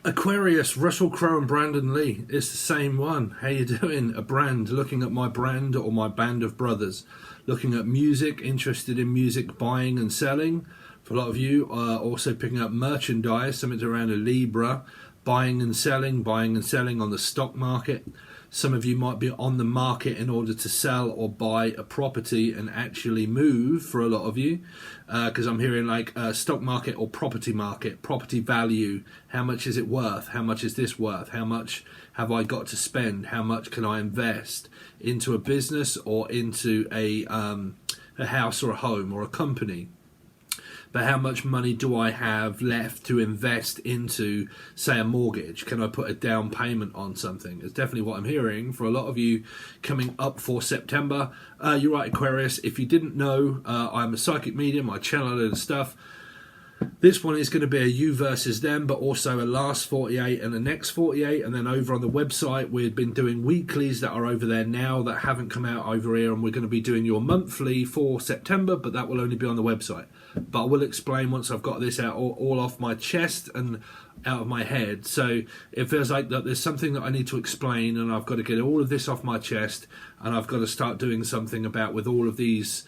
Aquarius, Russell Crowe and Brandon Lee. It's the same one. How you doing? A brand. Looking at my brand or my band of brothers. Looking at music, interested in music buying and selling. For a lot of you, also picking up merchandise, something around a Libra. Buying and selling on the stock market. Some of you might be on the market in order to sell or buy a property and actually move, for a lot of you. Because I'm hearing like stock market or property market, property value. How much is it worth? How much is this worth? How much have I got to spend? How much can I invest into a business or into a house or a home or a company? But how much money do I have left to invest into, say, a mortgage? Can I put a down payment on something? It's definitely what I'm hearing for a lot of you coming up for September. You're right, Aquarius. If you didn't know, I'm a psychic medium. I channel and stuff. This one is going to be a you versus them, but also a last 48 and a next 48. And then over on the website, we've been doing weeklies that are over there now that haven't come out over here. And we're going to be doing your monthly for September, but that will only be on the website. But I will explain once I've got this out all off my chest and out of my head. So it feels like that there's something that I need to explain, and I've got to get all of this off my chest, and I've got to start doing something about with all of this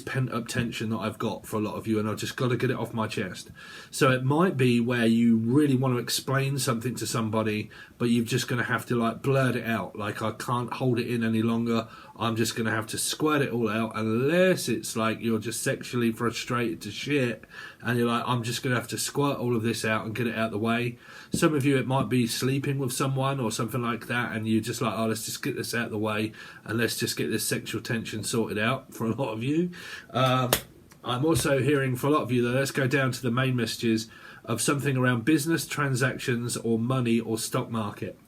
pent up tension that I've got for a lot of you, and I've just got to get it off my chest. So it might be where you really want to explain something to somebody, but you're just going to have to like blurt it out. Like, I can't hold it in any longer. I'm just going to have to squirt it all out, unless it's like you're just sexually frustrated to shit and you're like, I'm just going to have to squirt all of this out and get it out of the way. Some of you, it might be sleeping with someone or something like that, and you're just like, oh, let's just get this out of the way and let's just get this sexual tension sorted out for a lot of you. I'm also hearing for a lot of you, though, let's go down to the main messages of something around business, transactions or money or stock market.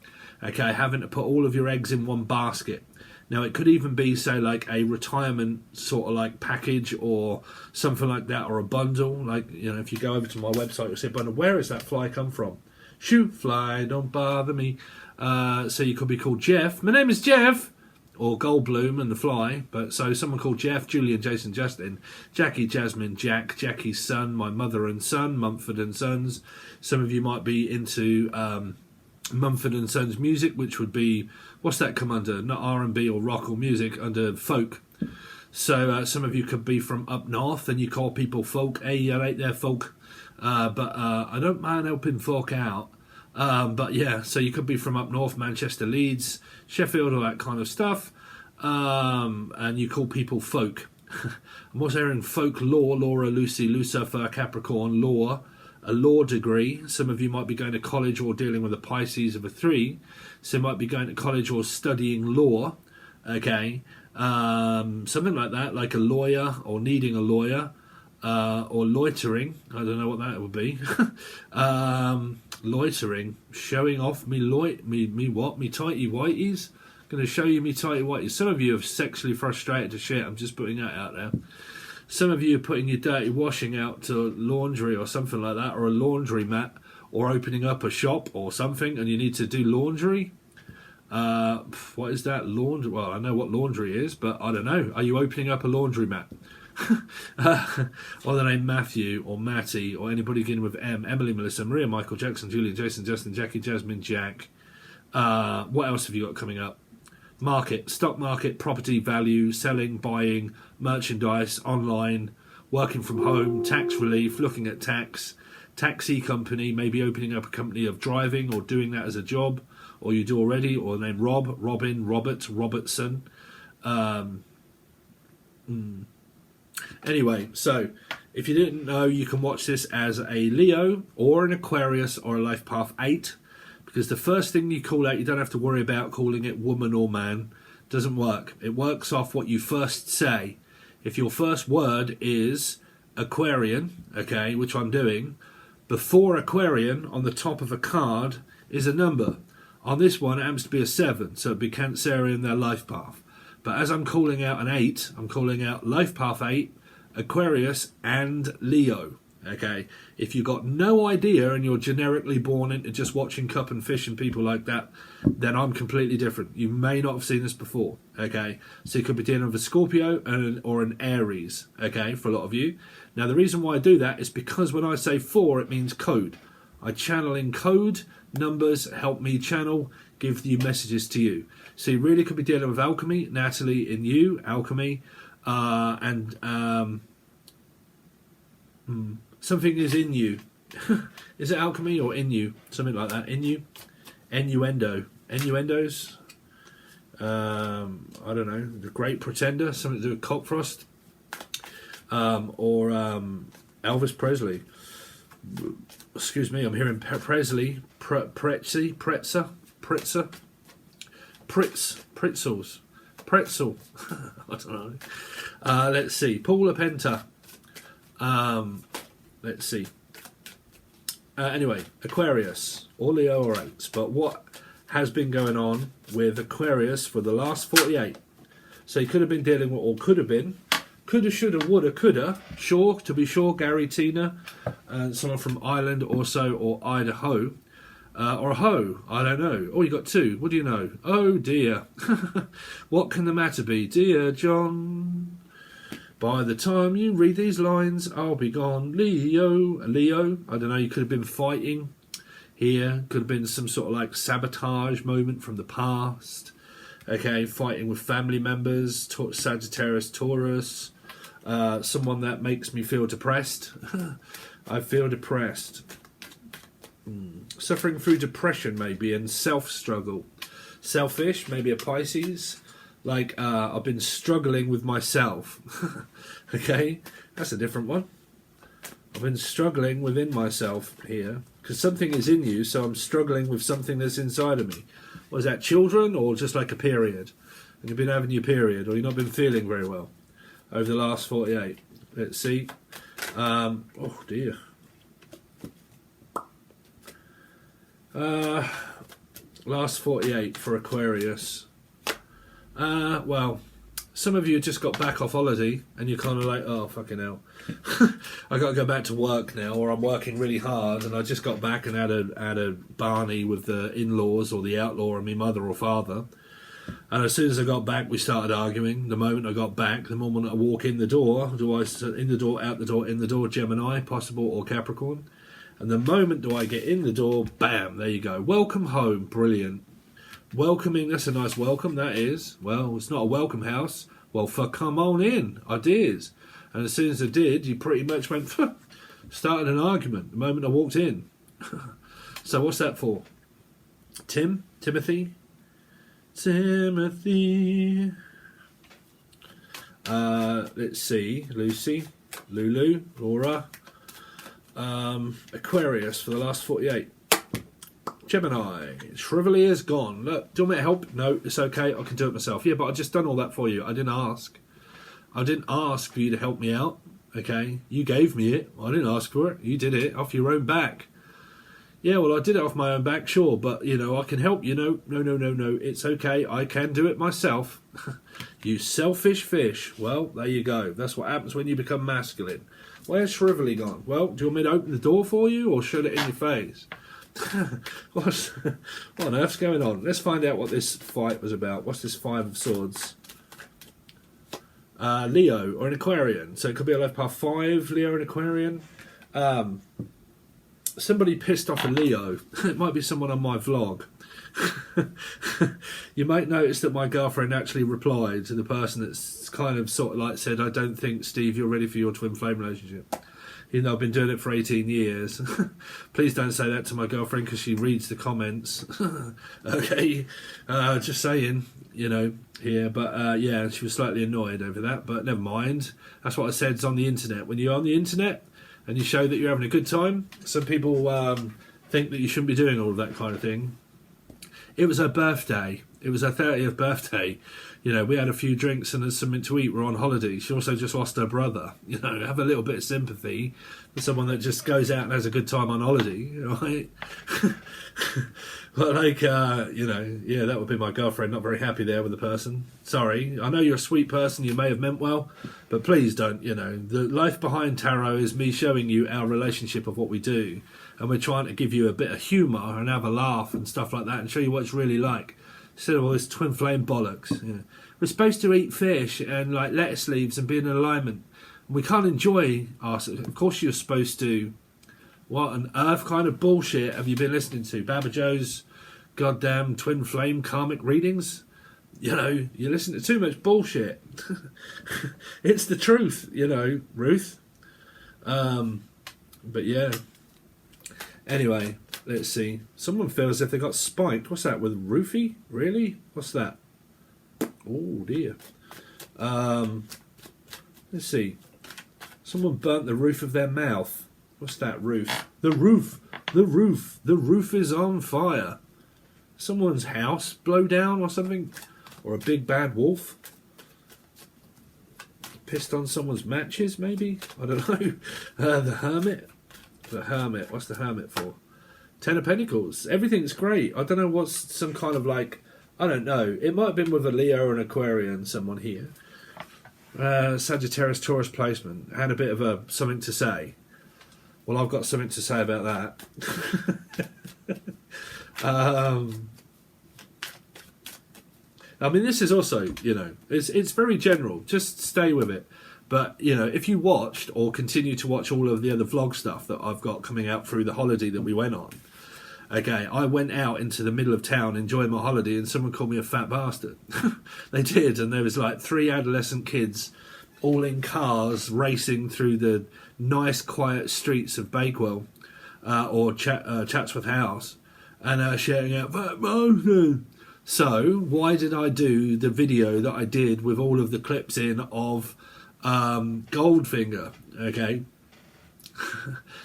Okay, having to put all of your eggs in one basket. Now, it could even be, say, like a retirement sort of like package or something like that, or a bundle. Like, you know, if you go over to my website, you'll say, bundle, where has that fly come from? Shoot, fly, don't bother me. So you could be called Jeff. My name is Jeff. Or Goldblum and the Fly. But so someone called Jeff, Julian, Jason, Justin, Jackie, Jasmine, Jack, Jackie's son, my mother and son, Mumford and Sons. Some of you might be into Mumford and Sons music, which would be, what's that come under? Not R&B or rock or music, under folk. So some of you could be from up north and you call people folk. Hey, I ain't there, folk. But I don't mind helping folk out. But yeah, so you could be from up north, Manchester, Leeds, Sheffield, all that kind of stuff. And you call people folk. I'm also hearing folklore, Laura, Lucy, Lucifer, Capricorn, law. A law degree. Some of you might be going to college or dealing with a Pisces of a 3. So you might be going to college or studying law. Okay. Something like that, like a lawyer or needing a lawyer. Or loitering. I don't know what that would be. Loitering. Showing off me tighty whities. Going to show you me tighty whities. Some of you are sexually frustrated to shit. I'm just putting that out there. Some of you are putting your dirty washing out to laundry or something like that, or a laundry mat, or opening up a shop or something, and you need to do laundry. What is that? Laundry? Well, I know what laundry is, but I don't know. Are you opening up a laundry mat? Or the name Matthew or Matty or anybody beginning with M, Emily, Melissa, Maria, Michael, Jackson, Julian, Jason, Justin, Jackie, Jasmine, Jack. What else have you got coming up? Market, stock market, property value, selling, buying, merchandise, online, working from home, tax relief, looking at taxi company, maybe opening up a company of driving or doing that as a job, or you do already, or the name Rob, Robin, Robert, Robertson. Anyway, so if you didn't know, you can watch this as a Leo or an Aquarius or a Life Path 8. Because the first thing you call out, you don't have to worry about calling it woman or man. Doesn't work. It works off what you first say. If your first word is Aquarian, okay, which I'm doing, before Aquarian on the top of a card is a number. On this one, it happens to be a 7, so it'd be Cancerian, their life path. But as I'm calling out an 8, I'm calling out Life Path 8, Aquarius, and Leo. Okay, if you've got no idea and you're generically born into just watching Cup and Fish and people like that, then I'm completely different. You may not have seen this before. Okay, so you could be dealing with a Scorpio or an Aries. Okay, for a lot of you. Now the reason why I do that is because when I say 4, it means code. I channel in code. Numbers help me channel, give you messages to you. So you really could be dealing with alchemy, Natalie, in you, alchemy, and something is in you. Is it alchemy or in you? Something like that. In you, innuendos. I don't know. The Great Pretender, something to do with Cockfrost, or Elvis Presley. Excuse me, I'm hearing Presley, Pritzels, pretzel. I don't know. Let's see, Paula Penta. Let's see. Anyway, Aquarius, or Leo or 8s, but what has been going on with Aquarius for the last 48? So he could have been dealing with, or could have been, coulda, shoulda, woulda, coulda, sure, to be sure, Gary, Tina, someone from Ireland also, or Idaho, or Ho, I don't know. Oh, you got 2, what do you know? Oh dear, what can the matter be? Dear John, by the time you read these lines, I'll be gone. Leo, I don't know, you could have been fighting here, could have been some sort of like sabotage moment from the past. Okay, fighting with family members, Sagittarius, Taurus, someone that makes me feel depressed. I feel depressed. Suffering through depression maybe, and self-struggle. Selfish, maybe a Pisces. Like, I've been struggling with myself. Okay, that's a different one. I've been struggling within myself here, because something is in you, so I'm struggling with something that's inside of me. Was that children, or just like a period? And you've been having your period, or you've not been feeling very well over the last 48. Let's see. Oh dear. Last 48 for Aquarius. Well, some of you just got back off holiday, and you're kind of like, oh fucking hell. I got to go back to work now, or I'm working really hard, and I just got back and had a Barney with the in-laws or the outlaw and my mother or father. And as soon as I got back, we started arguing. The moment I got back, the moment I walk in the door, in the door, out the door, in the door, Gemini, possible, or Capricorn. And the moment do I get in the door, bam, there you go. Welcome home, brilliant. Welcoming, that's a nice welcome, that is. Well, it's not a welcome house. Well, come on in, I did. And as soon as I did, you pretty much went, started an argument the moment I walked in. So what's that for? Timothy. Let's see, Lucy, Lulu, Laura, Aquarius for the last 48. Gemini, Shrivelly is gone. Look, do you want me to help? No, it's okay, I can do it myself. Yeah, but I've just done all that for you. I didn't ask. I didn't ask for you to help me out, okay? You gave me it. I didn't ask for it. You did it off your own back. Yeah, well, I did it off my own back, sure, but, you know, I can help you. No. It's okay. I can do it myself. You selfish fish. Well, there you go. That's what happens when you become masculine. Where's Shrivelly gone? Well, do you want me to open the door for you or shut it in your face? What on earth's going on? Let's find out what this fight was about. What's this 5 of Swords? Leo or an Aquarian. So it could be a life path 5, Leo and Aquarian. Somebody pissed off a Leo. It might be someone on my vlog. You might notice that my girlfriend actually replied to the person that's kind of sort of like said, I don't think, Steve, you're ready for your twin flame relationship. Even though I've been doing it for 18 years. Please don't say that to my girlfriend because she reads the comments. Okay, just saying, you know, here. But yeah, she was slightly annoyed over that, but never mind. That's what I said, it's on the internet. When you're on the internet and you show that you're having a good time, some people think that you shouldn't be doing all of that kind of thing. It was her birthday. It was her 30th birthday. You know, we had a few drinks and there's something to eat. We're on holiday. She also just lost her brother. You know, have a little bit of sympathy for someone that just goes out and has a good time on holiday, right? But like, you know, yeah, that would be my girlfriend. Not very happy there with the person. Sorry. I know you're a sweet person. You may have meant well, but please don't, you know. The life behind tarot is me showing you our relationship of what we do. And we're trying to give you a bit of humour and have a laugh and stuff like that and show you what it's really like. Instead of all this twin flame bollocks. You know. We're supposed to eat fish and like lettuce leaves and be in alignment. We can't enjoy ourselves. Of course you're supposed to What on earth kind of bullshit have you been listening to? Baba Joe's goddamn twin flame karmic readings? You know, you listen to too much bullshit. It's the truth, you know, Ruth. But yeah. Anyway, let's see. Someone feels as if they got spiked. What's that with roofie? Really? What's that? Oh dear. Let's see. Someone burnt the roof of their mouth. What's that roof? The roof. The roof. The roof is on fire. Someone's house blow down or something? Or a big bad wolf? Pissed on someone's matches, maybe? I don't know. The Hermit. The Hermit. What's the Hermit for? Ten of Pentacles. Everything's great. I don't know what's some kind of like... I don't know. It might have been with a Leo or an Aquarian, someone here. Sagittarius, Taurus placement. Had a bit of a something to say. Well, I've got something to say about that. I mean, this is also, you know, it's very general. Just stay with it. But, you know, if you watched or continue to watch all of the other vlog stuff that I've got coming out through the holiday that we went on, okay, I went out into the middle of town enjoying my holiday and someone called me a fat bastard. They did, and there was like 3 adolescent kids all in cars racing through the nice quiet streets of Bakewell or Chatsworth House and shouting out, fat bastard. So, why did I do the video that I did with all of the clips in of Goldfinger, okay?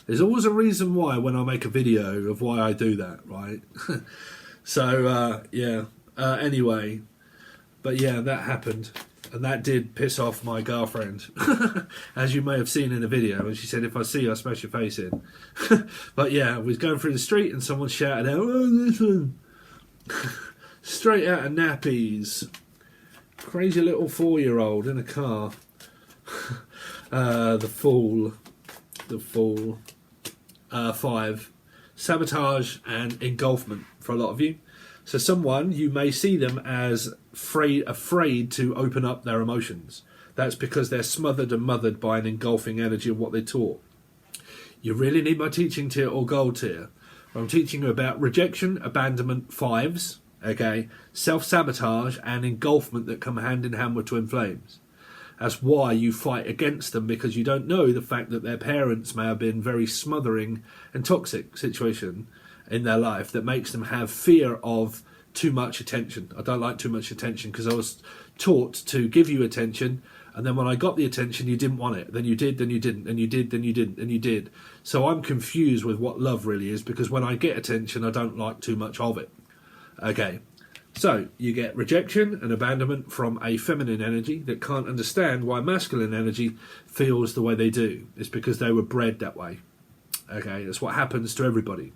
There's always a reason why when I make a video of why I do that, right? So, yeah, anyway, but yeah, that happened, and that did piss off my girlfriend, as you may have seen in the video, and she said, if I see you, I'll smash your face in. But yeah, I was going through the street, and someone shouted out, oh, listen, straight out of nappies. Crazy little 4-year-old in a car. The Fool. The Fool. 5. Sabotage and engulfment for a lot of you. So someone, you may see them as afraid to open up their emotions. That's because they're smothered and mothered by an engulfing energy of what they taught. You really need my teaching tier or gold tier. I'm teaching you about rejection, abandonment, 5s. Okay, self-sabotage and engulfment that come hand in hand with twin flames. That's why you fight against them, because you don't know the fact that their parents may have been very smothering and toxic situation in their life that makes them have fear of too much attention. I don't like too much attention because I was taught to give you attention, and then when I got the attention you didn't want it. Then you did, then you didn't, then you did, then you didn't, then you did. So I'm confused with what love really is, because when I get attention I don't like too much of it. Okay, so you get rejection and abandonment from a feminine energy that can't understand why masculine energy feels the way they do. It's because they were bred that way. Okay, that's what happens to everybody.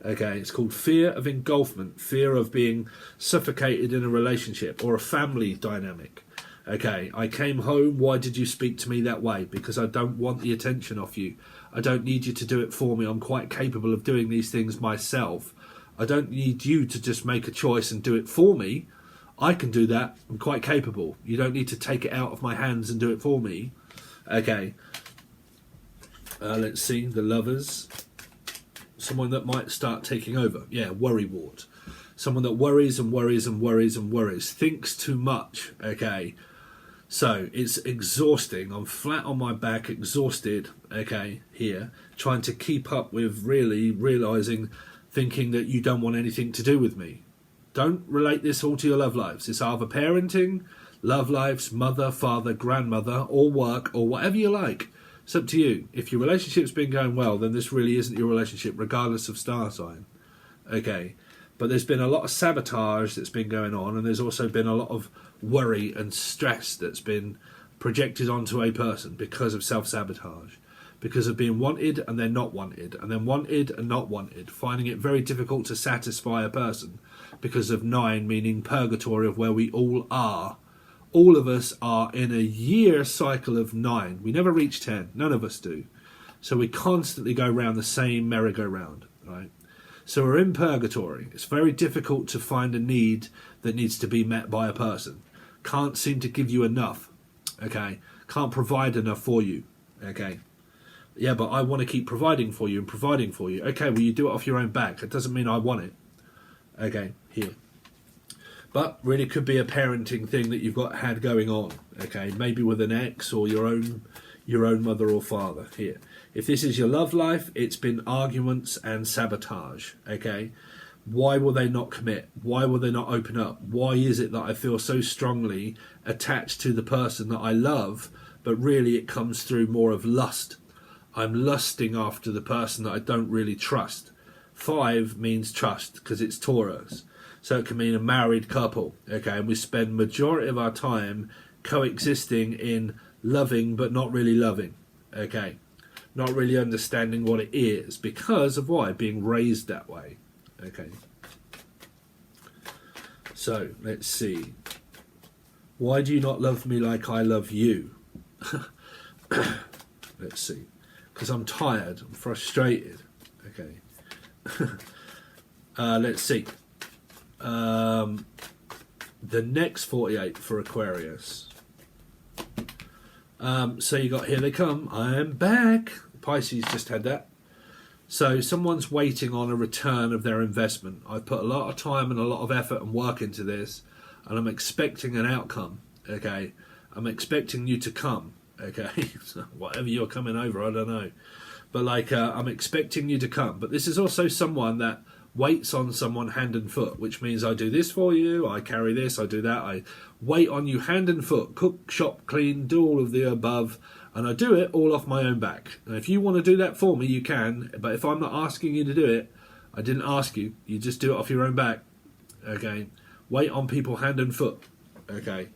Okay, it's called fear of engulfment, fear of being suffocated in a relationship or a family dynamic. Okay, I came home, why did you speak to me that way? Because I don't want the attention off you. I don't need you to do it for me. I'm quite capable of doing these things myself. I don't need you to just make a choice and do it for me. I can do that. I'm quite capable. You don't need to take it out of my hands and do it for me. Okay. Let's see. The Lovers. Someone that might start taking over. Yeah, worrywart. Someone that worries and worries and worries and worries. Thinks too much. Okay. So, it's exhausting. I'm flat on my back, exhausted. Okay, here. Trying to keep up with really realising... thinking that you don't want anything to do with me. Don't relate this all to your love lives. It's either parenting, love lives, mother, father, grandmother, or work, or whatever you like. It's up to you. If your relationship's been going well, then this really isn't your relationship, regardless of star sign. Okay. But there's been a lot of sabotage that's been going on, and there's also been a lot of worry and stress that's been projected onto a person because of self-sabotage. Because of being wanted and then not wanted, and then wanted and not wanted, finding it very difficult to satisfy a person because of 9, meaning purgatory of where we all are. All of us are in a year cycle of 9. We never reach 10. None of us do. So we constantly go round the same merry-go-round, right? So we're in purgatory. It's very difficult to find a need that needs to be met by a person. Can't seem to give you enough, okay? Can't provide enough for you, okay? Yeah, but I want to keep providing for you and providing for you. Okay, well, you do it off your own back. It doesn't mean I want it. Okay, here. But really could be a parenting thing that you've had going on. Okay, maybe with an ex or your own mother or father. Here. If this is your love life, it's been arguments and sabotage. Okay, why will they not commit? Why will they not open up? Why is it that I feel so strongly attached to the person that I love, but really it comes through more of lust? I'm lusting after the person that I don't really trust. 5 means trust because it's Taurus. So it can mean a married couple. Okay, and we spend majority of our time coexisting in loving but not really loving. Okay, not really understanding what it is because of why? Being raised that way. Okay. So let's see. Why do you not love me like I love you? Let's see. Because I'm tired, I'm frustrated. Okay. Let's see. The next 48 for Aquarius. So you got Here They Come, I am back. Pisces just had that. So someone's waiting on a return of their investment. I've put a lot of time and a lot of effort and work into this, and I'm expecting an outcome. Okay. I'm expecting you to come. Okay, so whatever you're coming over, I don't know. But like, I'm expecting you to come. But this is also someone that waits on someone hand and foot, which means I do this for you, I carry this, I do that. I wait on you hand and foot, cook, shop, clean, do all of the above, and I do it all off my own back. And if you want to do that for me, you can. But if I'm not asking you to do it, I didn't ask you. You just do it off your own back. Okay, wait on people hand and foot. Okay.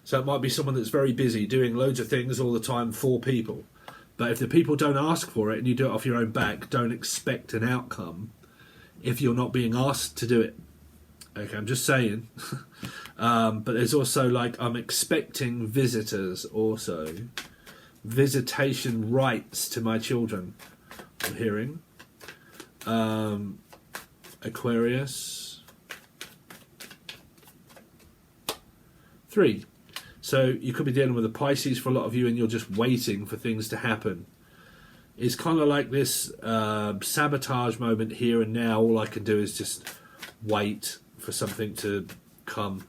So it might be someone that's very busy doing loads of things all the time for people. But if the people don't ask for it and you do it off your own back, don't expect an outcome if you're not being asked to do it. Okay, I'm just saying. But there's also like, I'm expecting visitors also. Visitation rights to my children. I'm hearing. Aquarius. 3. So you could be dealing with a Pisces for a lot of you and you're just waiting for things to happen. It's kind of like this sabotage moment here and now. All I can do is just wait for something to come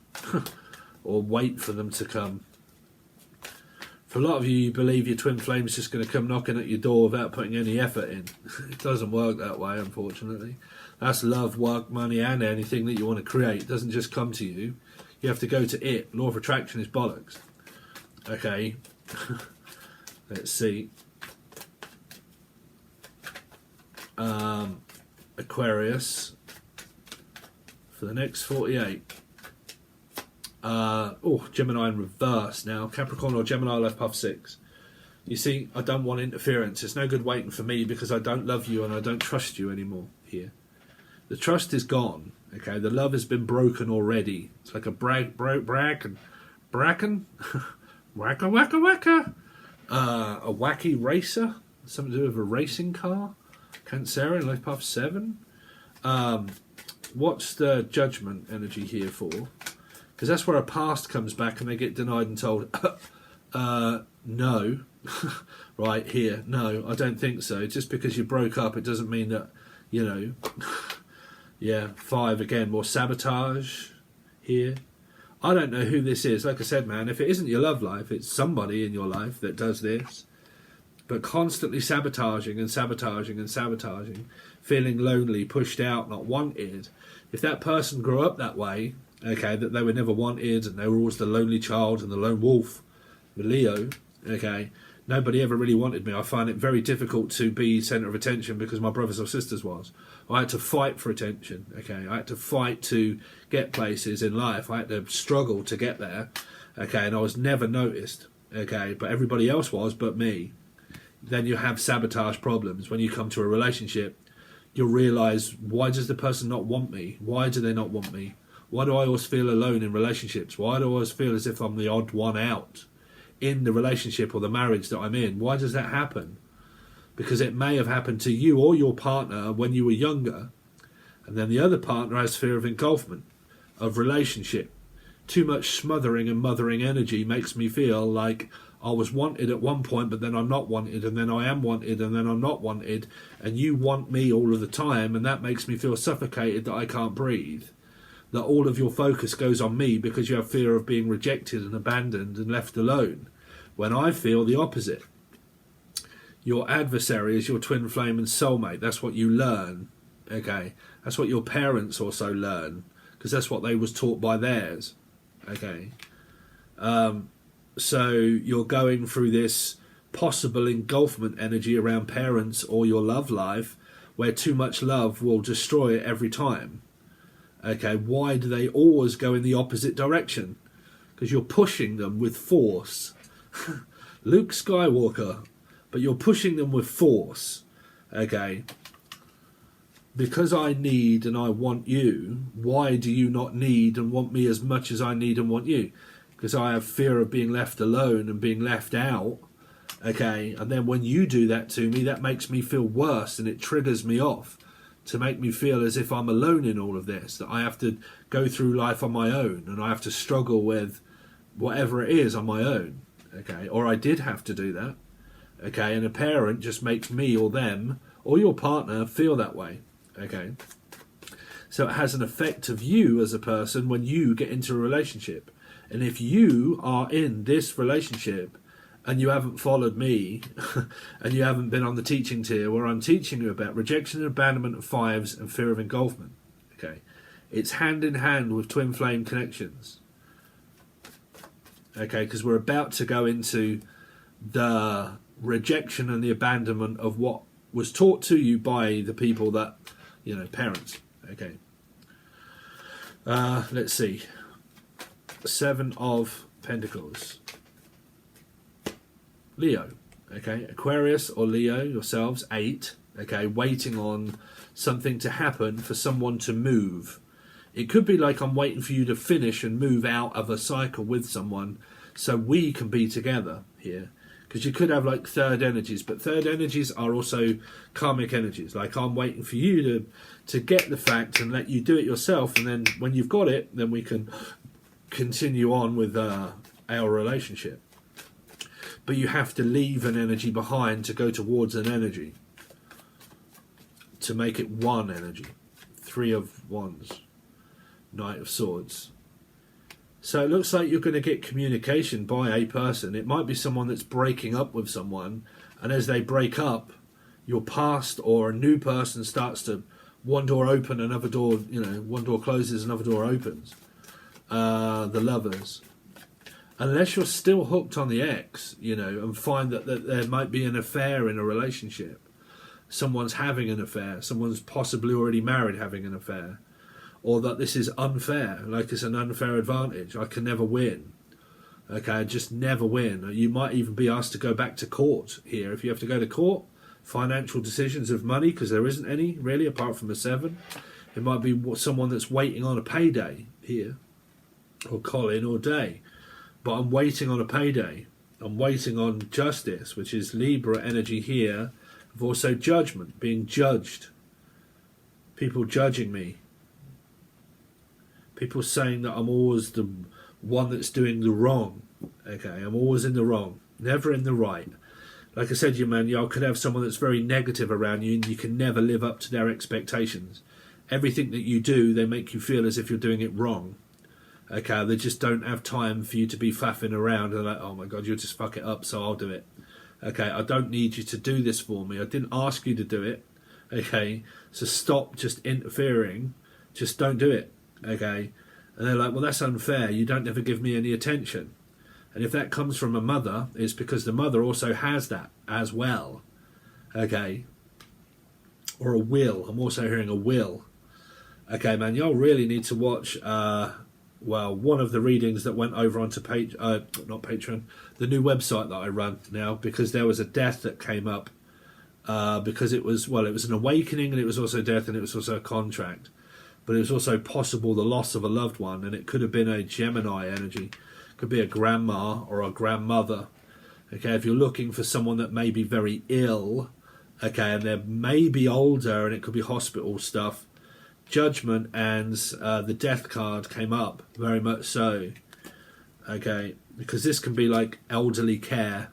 or wait for them to come. For a lot of you, you believe your twin flame's just going to come knocking at your door without putting any effort in. It doesn't work that way, unfortunately. That's love, work, money and anything that you want to create. It doesn't just come to you. You have to go to it. Law of attraction is bollocks. Okay. Let's see. Aquarius. For the next 48. Gemini in reverse now. Capricorn or Gemini left puff 6. You see, I don't want interference. It's no good waiting for me because I don't love you and I don't trust you anymore here. The trust is gone. Okay, the love has been broken already. It's like a bracken, wacka, wacka. A wacky racer, something to do with a racing car. Cancer in life path 7. What's the judgment energy here for? Because that's where a past comes back and they get denied and told, no. Right here, no, I don't think so. Just because you broke up, it doesn't mean that, you know. Yeah, 5 again, more sabotage here. I don't know who this is. Like I said, man, if it isn't your love life, it's somebody in your life that does this. But constantly sabotaging and sabotaging and sabotaging, feeling lonely, pushed out, not wanted. If that person grew up that way, okay, that they were never wanted and they were always the lonely child and the lone wolf, the Leo, okay, nobody ever really wanted me. I find it very difficult to be centre of attention because my brothers or sisters was. I had to fight for attention, okay? I had to fight to get places in life. I had to struggle to get there, okay? And I was never noticed, okay? But everybody else was but me. Then you have sabotage problems. When you come to a relationship, you'll realise, why does the person not want me? Why do they not want me? Why do I always feel alone in relationships? Why do I always feel as if I'm the odd one out in the relationship or the marriage that I'm in? Why does that happen? Because it may have happened to you or your partner when you were younger, and then the other partner has fear of engulfment, of relationship. Too much smothering and mothering energy makes me feel like I was wanted at one point, but then I'm not wanted, and then I am wanted, and then I'm not wanted, and you want me all of the time, and that makes me feel suffocated that I can't breathe. That all of your focus goes on me because you have fear of being rejected and abandoned and left alone. When I feel the opposite. Your adversary is your twin flame and soulmate. That's what you learn. Okay, that's what your parents also learn, because that's what they was taught by theirs. Okay. So you're going through this possible engulfment energy around parents or your love life, where too much love will destroy it every time. Okay, why do they always go in the opposite direction? Because you're pushing them with force. Luke Skywalker, but you're pushing them with force. Okay, because I need and I want you, why do you not need and want me as much as I need and want you? Because I have fear of being left alone and being left out. Okay, and then when you do that to me, that makes me feel worse, and it triggers me off to make me feel as if I'm alone in all of this, that I have to go through life on my own, and I have to struggle with whatever it is on my own. Okay, or I did have to do that. Okay, and a parent just makes me or them or your partner feel that way. Okay, so it has an effect of you as a person when you get into a relationship. And if you are in this relationship and you haven't followed me and you haven't been on the teaching tier where I'm teaching you about rejection and abandonment of fives and fear of engulfment, okay, it's hand in hand with twin flame connections. Okay, because we're about to go into the rejection and the abandonment of what was taught to you by the people that, you know, parents. Okay. Let's see. 7 of Pentacles. Leo. Okay. Aquarius or Leo, yourselves, 8. Okay. Waiting on something to happen for someone to move. It could be like I'm waiting for you to finish and move out of a cycle with someone so we can be together here. Because you could have like third energies, but third energies are also karmic energies. Like I'm waiting for you to get the fact and let you do it yourself, and then when you've got it, then we can continue on with our relationship. But you have to leave an energy behind to go towards an energy, to make it one energy. 3 of Wands, Knight of Swords. So it looks like you're going to get communication by a person. It might be someone that's breaking up with someone, and as they break up, your past or a new person starts to, one door open, another door, you know, one door closes, another door opens. The lovers. Unless you're still hooked on the ex, you know, and find that there might be an affair in a relationship. Someone's having an affair. Someone's possibly already married having an affair. Or that this is unfair, like it's an unfair advantage. I can never win. Okay, I just never win. You might even be asked to go back to court here. If you have to go to court, financial decisions of money, because there isn't any, really, apart from a 7. It might be someone that's waiting on a payday here. Or Colin or Day. But I'm waiting on a payday. I'm waiting on justice, which is Libra energy here. Of also judgment, being judged. People judging me. People saying that I'm always the one that's doing the wrong. Okay, I'm always in the wrong, never in the right. Like I said to you, man, you could have someone that's very negative around you and you can never live up to their expectations. Everything that you do, they make you feel as if you're doing it wrong. Okay, they just don't have time for you to be faffing around. They're like, oh my God, you'll just fuck it up, so I'll do it. Okay, I don't need you to do this for me. I didn't ask you to do it. Okay, so stop just interfering. Just don't do it. Okay, and they're like, well, that's unfair. You don't ever give me any attention. And if that comes from a mother, it's because the mother also has that as well. Okay, or a will. I'm also hearing a will. Okay, man, y'all really need to watch. Well, one of the readings that went over onto not Patron, the new website that I run now, because there was a death that came up. Because it was an awakening, and it was also death, and it was also a contract. But it was also possible the loss of a loved one, and it could have been a Gemini energy. It could be a grandma or a grandmother. Okay, if you're looking for someone that may be very ill, okay, and they're maybe older, and it could be hospital stuff. Judgment and the death card came up, very much so. Okay, because this can be like elderly care,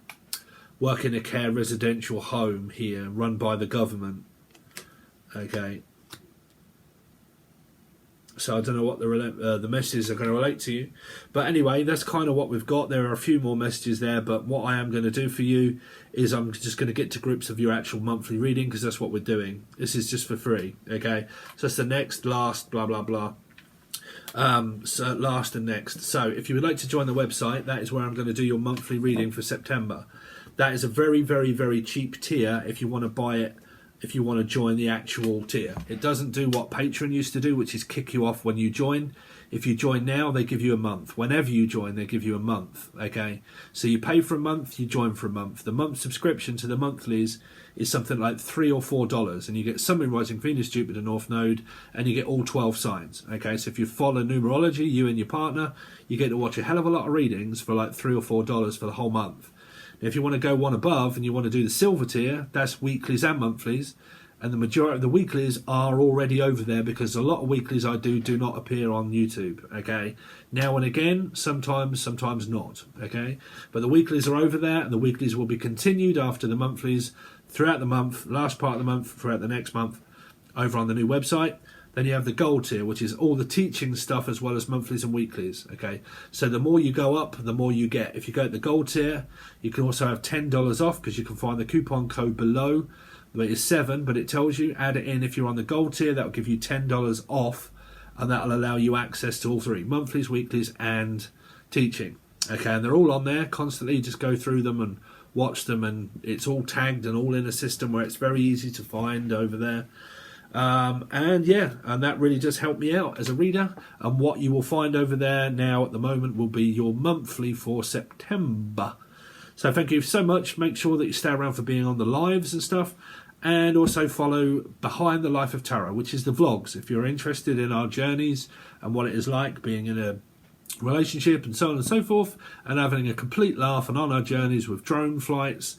work in a care residential home here run by the government. Okay. So I don't know what the messages are going to relate to you. But anyway, that's kind of what we've got. There are a few more messages there, but what I am going to do for you is I'm just going to get to grips of your actual monthly reading, because that's what we're doing. This is just for free, okay? So it's the next, last, blah, blah, blah. So last and next. So if you would like to join the website, that is where I'm going to do your monthly reading for September. That is a very, very, very cheap tier if you want to buy it. If you want to join the actual tier, it doesn't do what Patron used to do, which is kick you off when you join. If you join now, they give you a month. Whenever you join, they give you a month. Okay, so you pay for a month, you join for a month. The month subscription to the monthlies is something like $3 or $4, and you get Sun, Moon, Rising, Venus, Jupiter, North Node, and you get all 12 signs. Okay, so if you follow numerology, you and your partner, you get to watch a hell of a lot of readings for like $3 or $4 for the whole month. If you want to go one above and you want to do the silver tier, that's weeklies and monthlies, and the majority of the weeklies are already over there, because a lot of weeklies I do not appear on YouTube. Okay, now and again, sometimes not. Okay, but the weeklies are over there, and the weeklies will be continued after the monthlies throughout the month, last part of the month, throughout the next month, over on the new website. Then you have the gold tier, which is all the teaching stuff as well as monthlies and weeklies. Okay, so the more you go up, the more you get. If you go at the gold tier, you can also have $10 off, because you can find the coupon code below. It is 7, but it tells you, add it in if you're on the gold tier. That will give you $10 off, and that will allow you access to all three, monthlies, weeklies, and teaching. Okay, and they're all on there constantly. You just go through them and watch them, and it's all tagged and all in a system where it's very easy to find over there. And that really does help me out as a reader. And what you will find over there now at the moment will be your monthly for September. So thank you so much. Make sure that you stay around for being on the lives and stuff, and also follow Behind the Life of Tarot, which is the vlogs, if you're interested in our journeys and what it is like being in a relationship and so on and so forth, and having a complete laugh and on our journeys with drone flights,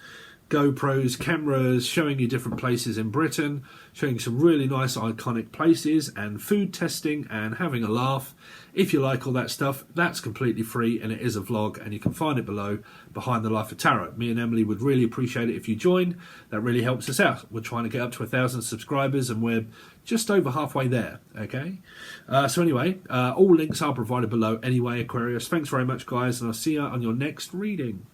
GoPros, cameras, showing you different places in Britain, showing you some really nice iconic places, and food testing and having a laugh. If you like all that stuff, that's completely free, and it is a vlog, and you can find it below, Behind the Life of Tarot. Me and Emily would really appreciate it if you join. That really helps us out. We're trying to get up to 1,000 subscribers, and we're just over halfway there. Okay, so anyway, all links are provided below anyway, Aquarius. Thanks very much, guys, and I'll see you on your next reading.